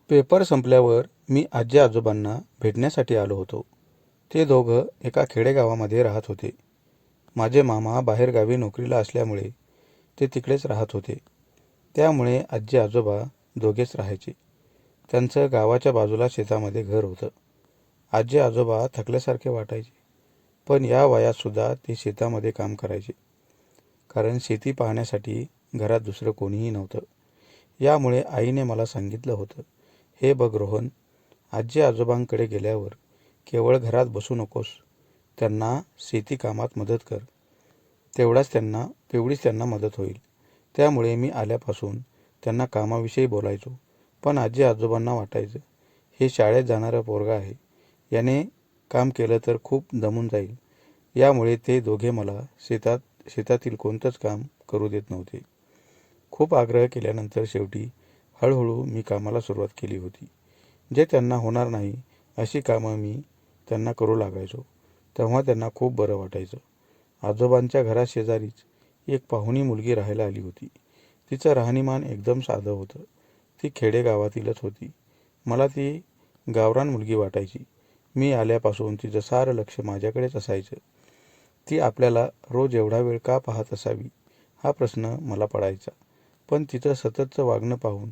Paper संपल्यावर मी आजी आजोबांना भेटण्यासाठी आलो होतो. ते दोघं एका खेडेगावामध्ये राहत होते. माझे मामा बाहेरगावी नोकरीला असल्यामुळे ते तिकडेच राहत होते. त्यामुळे आजी आजोबा दोघेच राहायचे. त्यांचं गावाच्या बाजूला शेतामध्ये घर होतं. आजी आजोबा थकल्यासारखे वाटायचे, पण या वयातसुद्धा ते शेतामध्ये काम करायचे, कारण शेती पाहण्यासाठी घरात दुसरं कोणीही नव्हतं. यामुळे आईने मला सांगितलं होतं, हे बघ रोहन, आजी आजोबांकडे गेल्यावर केवळ घरात बसू नकोस, त्यांना शेती कामात मदत कर. तेवढीच त्यांना मदत होईल. त्यामुळे मी आल्यापासून त्यांना कामाविषयी बोलायचो, पण आजी आजोबांना वाटायचं, हे शाळेत जाणारं पोरगा आहे, याने काम केलं तर खूप दमून जाईल. यामुळे ते दोघे मला शेतातील कोणतंच काम करू देत नव्हते. खूप आग्रह केल्यानंतर शेवटी हळूहळू मी कामाला सुरुवात केली होती. जे त्यांना होणार नाही अशी कामं मी त्यांना करू लागायचो. तेव्हा त्यांना खूप बरं वाटायचं. आजोबांच्या घराशेजारीच एक पाहुणी मुलगी राहायला आली होती. तिचं राहणीमान एकदम साधं होतं. ती खेडेगावातीलच होती. मला ती गावरान मुलगी वाटायची. मी आल्यापासून तिचं सारं लक्ष माझ्याकडेच असायचं. ती आपल्याला रोज एवढा वेळ का पाहत असावी, हा प्रश्न मला पडायचा. पण तिचं सततचं वागणं पाहून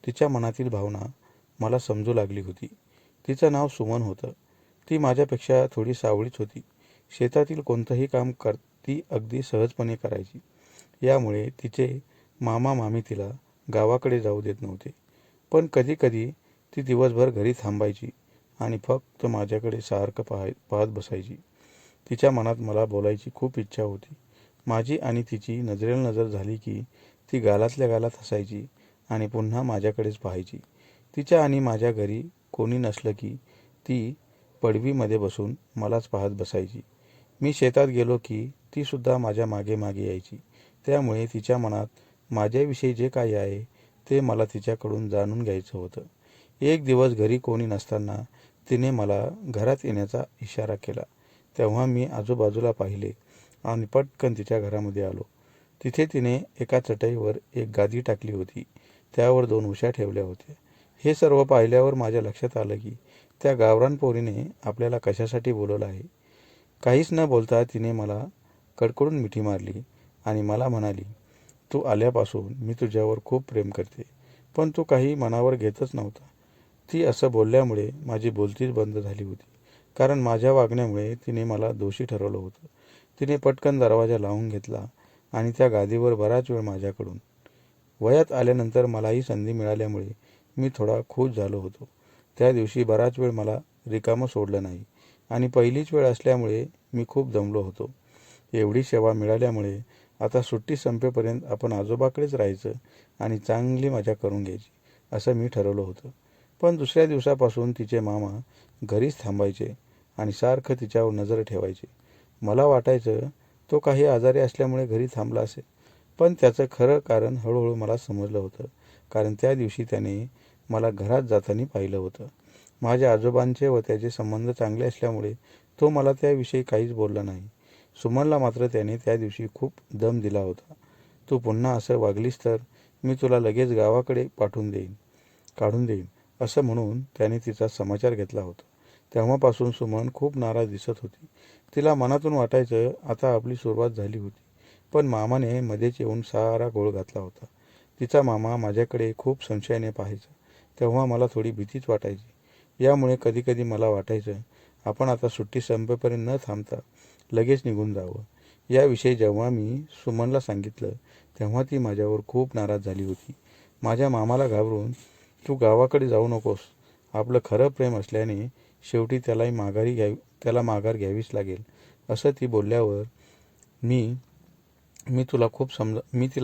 तिच्या मनातील भावना मला समजू लागली होती. तिचं नाव सुमन होतं. ती माझ्यापेक्षा थोडी सावळीच होती. शेतातील कोणतंही काम ती अगदी सहजपणे करायची. यामुळे तिचे मामा मामी तिला गावाकडे जाऊ देत नव्हते. पण कधी कधी ती दिवसभर घरी थांबायची आणि फक्त माझ्याकडे सारखं पाहत बसायची. तिच्या मनात मला बोलायची खूप इच्छा होती. माझी आणि तिची नजरेला नजर झाली की ती गालातल्या गालात हसायची आणि पुन्हा माझ्याकडेच पाहायची. तिच्या आणि माझ्या घरी कोणी नसलं की ती पडवीमध्ये बसून मलाच पाहत बसायची. मी शेतात गेलो की ती सुद्धा माझ्या मागे मागे यायची. त्यामुळे तिच्या मनात माझ्याविषयी जे काही आहे ते मला तिच्याकडून जाणून घ्यायचं होतं. एक दिवस घरी कोणी नसताना तिने मला घरात येण्याचा इशारा केला. तेव्हा मी आजूबाजूला पाहिले आणि पटकन तिच्या घरामध्ये आलो. तिथे तिने एका चटईवर एक गादी टाकली होती. त्यावर 2 उश्या ठेवल्या होत्या. हे सर्व पाहिल्यावर माझ्या लक्षात आलं की त्या गावरान पोरीने आपल्याला कशासाठी बोलवलं आहे. काहीच न बोलता तिने मला कडकडून मिठी मारली आणि मला म्हणाली, तू आल्यापासून मी तुझ्यावर खूप प्रेम करते, पण तू काही मनावर घेतच नव्हता. ती असं बोलल्यामुळे माझी बोलतीच बंद झाली होती, कारण माझ्या वागण्यामुळे तिने मला दोषी ठरवलं होतं. तिने पटकन दरवाजा लावून घेतला आणि त्या गादीवर बराच वेळ माझ्याकडून. वयात आल्यानंतर मलाही संधी मिळाल्यामुळे मी थोडा खुश झालो होतो. त्या दिवशी बराच वेळ मला रिकामं सोडलं नाही आणि पहिलीच वेळ असल्यामुळे मी खूप दमलो होतो. एवढी सेवा मिळाल्यामुळे आता सुट्टी संपेपर्यंत आपण आजोबाकडेच राहायचं आणि चांगली मजा करून घ्यायची, असं मी ठरवलं होतं. पण दुसऱ्या दिवसापासून तिचे मामा घरीच थांबायचे आणि सारखं तिच्यावर नजर ठेवायचे. मला वाटायचं तो काही आजारी असल्यामुळे घरी थांबला असेल, पण त्याचं खरं कारण हळूहळू मला समजलं होतं, कारण त्या दिवशी त्याने मला घरात जाताना पाहिलं होतं. माझ्या आजोबांचे व त्याचे संबंध चांगले असल्यामुळे तो मला त्याविषयी काहीच बोलला नाही. सुमनला मात्र त्याने त्या दिवशी खूप दम दिला होता. तू पुन्हा असं वागलीस तर मी तुला लगेच गावाकडे काढून देईन, असं म्हणून त्याने तिचा समाचार घेतला होता. तेव्हापासून सुमन खूप नाराज दिसत होती. तिला मनातून वाटायचं आता आपली सुरुवात झाली होती, पण मामाने मध्येच येऊन सारा गोळ घातला होता. तिचा मामा माझ्याकडे खूप संशयाने पाहायचा. तेव्हा मला थोडी भीतीच वाटायची. यामुळे कधीकधी मला वाटायचं आपण आता सुट्टी संपेपर्यंत न थांबता लगेच निघून जावं. याविषयी जेव्हा मी सुमनला सांगितलं तेव्हा ती माझ्यावर खूप नाराज झाली होती. माझ्या मामाला घाबरून तू गावाकडे जाऊ नकोस, आपलं खरं प्रेम असल्याने शेवटी त्याला माघार घ्यावीच लागेल, असं ती बोलल्यावर मी तिला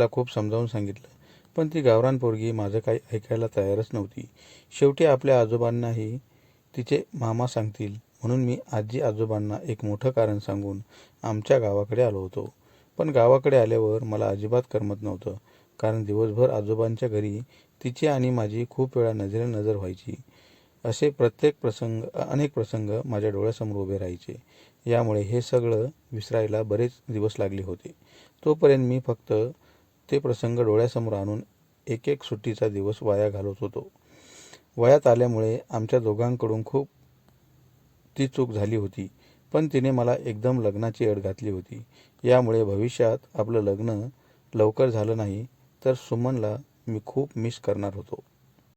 खूप समजावून सांगितलं. पण ती गावरान पोरगी माझं काही ऐकायला तयारच नव्हती. शेवटी आपल्या आजोबांनाही तिचे मामा सांगतील म्हणून मी आजी आजोबांना एक मोठं कारण सांगून आमच्या गावाकडे आलो होतो. पण गावाकडे आल्यावर मला अजिबात करमत नव्हतं, कारण दिवसभर आजोबांच्या घरी तिची आणि माझी खूप वेळा नजरेला नजर व्हायची. असे अनेक प्रसंग माझ्या डोळ्यासमोर उभे राहायचे. यामुळे हे सगळं विसरायला बरेच दिवस लागले होते. तोपर्यंत मी फक्त ते प्रसंग डोळ्यासमोर आणून एक एक सुट्टीचा दिवस वाया घालवत होतो. वयात आल्यामुळे आमच्या दोघांकडून खूप ती चूक झाली होती. पण तिने मला एकदम लग्नाची अट घातली होती. यामुळे भविष्यात आपलं लग्न लवकर झालं नाही तर सुमनला मी खूप मिस करणार होतो.